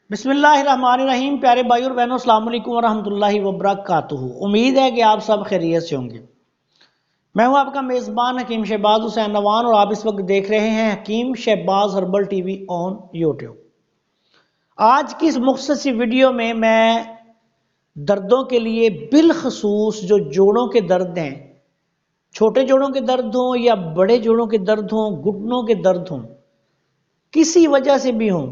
بسم اللہ الرحمن الرحیم۔ پیارے بھائی اور بہنوں، السلام علیکم ورحمۃ اللہ وبرکاتہ۔ امید ہے کہ آپ سب خیریت سے ہوں گے۔ میں ہوں آپ کا میزبان حکیم شہباز حسین نوان اور آپ اس وقت دیکھ رہے ہیں Hakeem Shahbaz herbal TV on YouTube. آج کی اس مختصر سی ویڈیو میں دردوں کے لیے بالخصوص جو جوڑوں کے درد ہیں، چھوٹے جوڑوں کے درد ہوں یا بڑے جوڑوں کے درد ہوں، گھٹنوں کے درد ہوں، کسی وجہ سے بھی ہوں،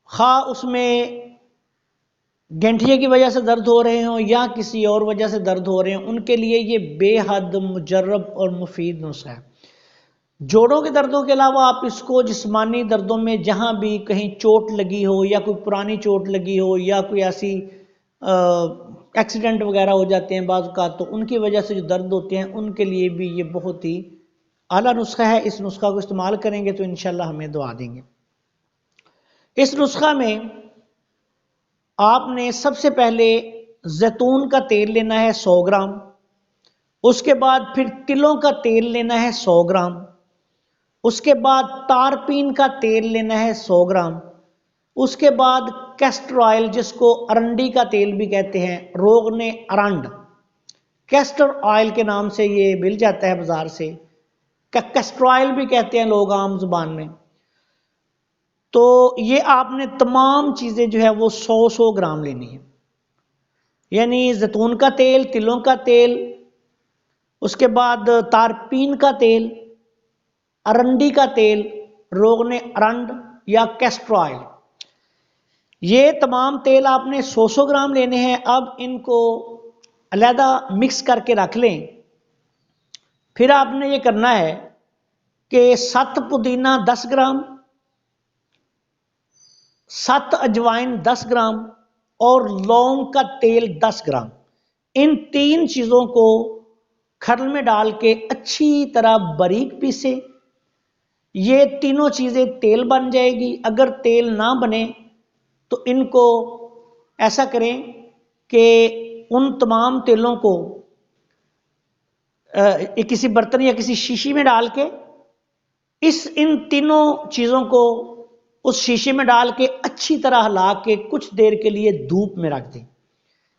خواہ اس میں گنٹھیے کی وجہ سے درد ہو رہے ہوں یا کسی اور وجہ سے درد ہو رہے ہوں، ان کے لیے یہ بے حد مجرب اور مفید نسخہ ہے۔ جوڑوں کے دردوں کے علاوہ آپ اس کو جسمانی دردوں میں جہاں بھی کہیں چوٹ لگی ہو یا کوئی پرانی چوٹ لگی ہو یا کوئی ایسی ایکسیڈنٹ وغیرہ ہو جاتے ہیں بعض اوقات، تو ان کی وجہ سے جو درد ہوتے ہیں ان کے لیے بھی یہ بہت ہی اعلیٰ نسخہ ہے۔ اس نسخہ کو استعمال کریں گے تو انشاءاللہ ہمیں دعا دیں گے۔ اس نسخہ میں آپ نے سب سے پہلے زیتون کا تیل لینا ہے 100 گرام، اس کے بعد پھر تلوں کا تیل لینا ہے 100 گرام، اس کے بعد تارپین کا تیل لینا ہے 100 گرام، اس کے بعد کیسٹر آئل جس کو ارنڈی کا تیل بھی کہتے ہیں، روغن ارنڈ، کیسٹر آئل کے نام سے یہ مل جاتا ہے بازار سے، کیسٹر آئل بھی کہتے ہیں لوگ عام زبان میں۔ تو یہ آپ نے تمام چیزیں جو ہے وہ 100 گرام لینی ہے، یعنی زیتون کا تیل، تلوں کا تیل، اس کے بعد تارپین کا تیل، ارنڈی کا تیل، روغن ارنڈ یا کیسٹر آئل، یہ تمام تیل آپ نے 100 گرام لینے ہیں۔ اب ان کو علیحدہ مکس کر کے رکھ لیں۔ پھر آپ نے یہ کرنا ہے کہ 7 پودینہ 10 گرام، 7 اجوائن 10 گرام اور لونگ کا تیل 10 گرام، ان 3 چیزوں کو کھرل میں ڈال کے اچھی طرح باریک پیسے۔ یہ تینوں چیزیں تیل بن جائے گی۔ اگر تیل نہ بنے تو ان کو ایسا کریں کہ ان تمام تیلوں کو کسی برتن یا کسی شیشی میں ڈال کے ان تینوں چیزوں کو اس شیشے میں ڈال کے اچھی طرح ہلا کے کچھ دیر کے لیے دھوپ میں رکھ دیں۔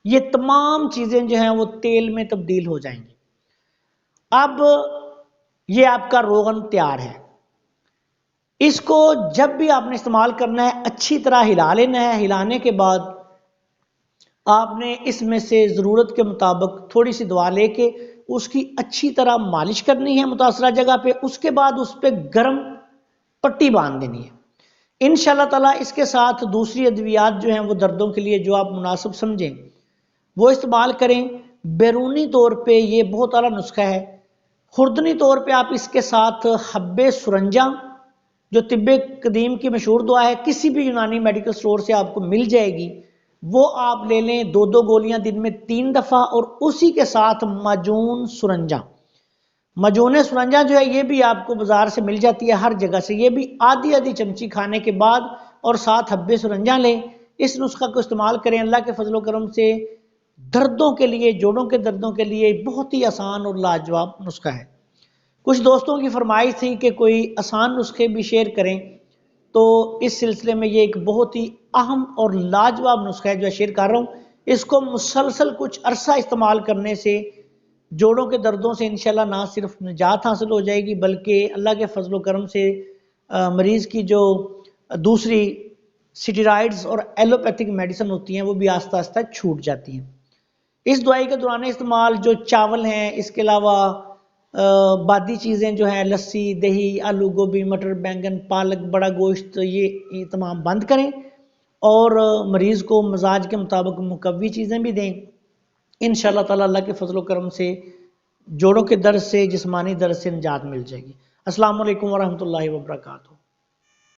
یہ تمام چیزیں جو ہیں وہ تیل میں تبدیل ہو جائیں گی۔ اب یہ آپ کا روغن تیار ہے۔ اس کو جب بھی آپ نے استعمال کرنا ہے اچھی طرح ہلا لینا ہے۔ ہلانے کے بعد آپ نے اس میں سے ضرورت کے مطابق تھوڑی سی دوا لے کے اس کی اچھی طرح مالش کرنی ہے متاثرہ جگہ پہ، اس کے بعد اس پہ گرم پٹی باندھ دینی ہے۔ انشاءاللہ تعالیٰ اس کے ساتھ دوسری ادویات جو ہیں وہ دردوں کے لیے جو آپ مناسب سمجھیں وہ استعمال کریں۔ بیرونی طور پہ یہ بہت اعلیٰ نسخہ ہے۔ خوردنی طور پہ آپ اس کے ساتھ حب سرنجا جو طب قدیم کی مشہور دعا ہے، کسی بھی یونانی میڈیکل سٹور سے آپ کو مل جائے گی، وہ آپ لے لیں 2 گولیاں دن میں 3 دفعہ، اور اسی کے ساتھ مجون سرنجا۔ مجون سرنجا جو ہے یہ بھی آپ کو بازار سے مل جاتی ہے ہر جگہ سے، یہ بھی آدھی چمچی کھانے کے بعد اور ساتھ حب سرنجا لیں۔ اس نسخہ کو استعمال کریں۔ اللہ کے فضل و کرم سے دردوں کے لیے، جوڑوں کے دردوں کے لیے بہت ہی آسان اور لاجواب نسخہ ہے۔ کچھ دوستوں کی فرمائش تھی کہ کوئی آسان نسخے بھی شیئر کریں، تو اس سلسلے میں یہ ایک بہت ہی اہم اور لاجواب نسخہ ہے جو شیئر کر رہا ہوں۔ اس کو مسلسل کچھ عرصہ استعمال کرنے سے جوڑوں کے دردوں سے انشاءاللہ نہ صرف نجات حاصل ہو جائے گی، بلکہ اللہ کے فضل و کرم سے مریض کی جو دوسری سٹیرائڈز اور ایلوپیتھک میڈیسن ہوتی ہیں وہ بھی آہستہ آہستہ چھوٹ جاتی ہیں۔ اس دوائی کے دوران استعمال جو چاول ہیں، اس کے علاوہ بادی چیزیں جو ہیں، لسی، دہی، آلو، گوبھی، مٹر، بینگن، پالک، بڑا گوشت، یہ تمام بند کریں اور مریض کو مزاج کے مطابق مقوی چیزیں بھی دیں۔ انشاءاللہ تعالی اللہ کے فضل و کرم سے جوڑوں کے درد سے، جسمانی درد سے نجات مل جائے گی۔ السلام علیکم ورحمۃ اللہ وبرکاتہ۔